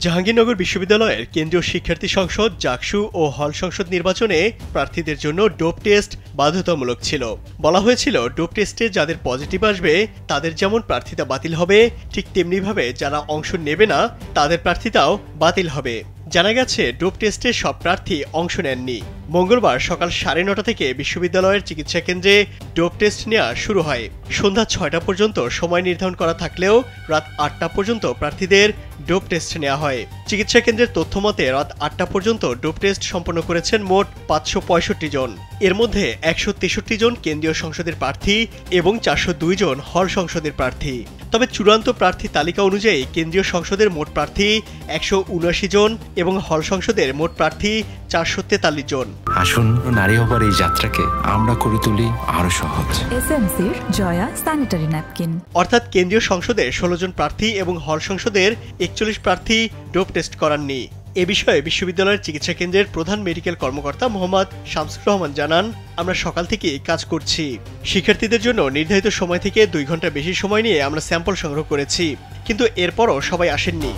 জাহাঙ্গীরনগর বিশ্ববিদ্যালয়ের কেন্দ্রীয় শিক্ষার্থী সংসদ জাকসু ও হল সংসদ নির্বাচনে প্রার্থীদের জন্য ডোপ টেস্ট বাধ্যতামূলক ছিল। বলা হয়েছিল ডোপ টেস্টে যাদের পজিটিভ আসবে তাদের যেমন প্রার্থিতা বাতিল হবে, ঠিক তেমনিভাবে যারা অংশ নেবে না তাদের প্রার্থিতাও বাতিল হবে। জানা গেছে ডোপ টেস্টে সব প্রার্থী অংশ নেননি। মঙ্গলবার সকাল 9:30 থেকে বিশ্ববিদ্যালয়ের চিকিৎসা কেন্দ্রে ডোপ টেস্ট নেওয়া শুরু হয়। সন্ধ্যা 6টা পর্যন্ত সময় নির্ধারণ করা থাকলেও রাত 8টা পর্যন্ত প্রার্থীদের ডোপ টেস্ট নেওয়া হয়। চিকিৎসা কেন্দ্রের তথ্য মতে রাত 8টা পর্যন্ত ডোপ টেস্ট সম্পন্ন করেছেন মোট 565 জন। এর মধ্যে 163 জন কেন্দ্রীয় সংসদের প্রার্থী এবং 402 জন হল সংসদের প্রার্থী। তবে চূড়ান্ত প্রার্থী তালিকা অনুযায়ী কেন্দ্রীয় সংসদের মোট প্রার্থী 179 জন এবং হল সংসদের মোট প্রার্থী 443 জন। আসুন নারী হবার এই যাত্রাকে আমরা করে তুলি আরো সহজ। এসএমসির জয়া স্যানিটারি ন্যাপকিন। অর্থাৎ কেন্দ্রীয় সংসদে 16 জন প্রার্থী এবং হল সংসদের 41 প্রার্থী ডোপ টেস্ট করাননি। এ বিষয়ে বিশ্ববিদ্যালয়ের চিকিৎসা কেন্দ্রের প্রধান মেডিকেল কর্মকর্তা মোহাম্মদ শামসুর রহমান জানান, আমরা সকাল থেকে কাজ করছি। শিক্ষার্থীদের জন্য নির্ধারিত সময় থেকে 2 ঘন্টা বেশি সময় নিয়ে আমরা স্যাম্পল সংগ্রহ করেছি, কিন্তু এরপরও সবাই আসেননি।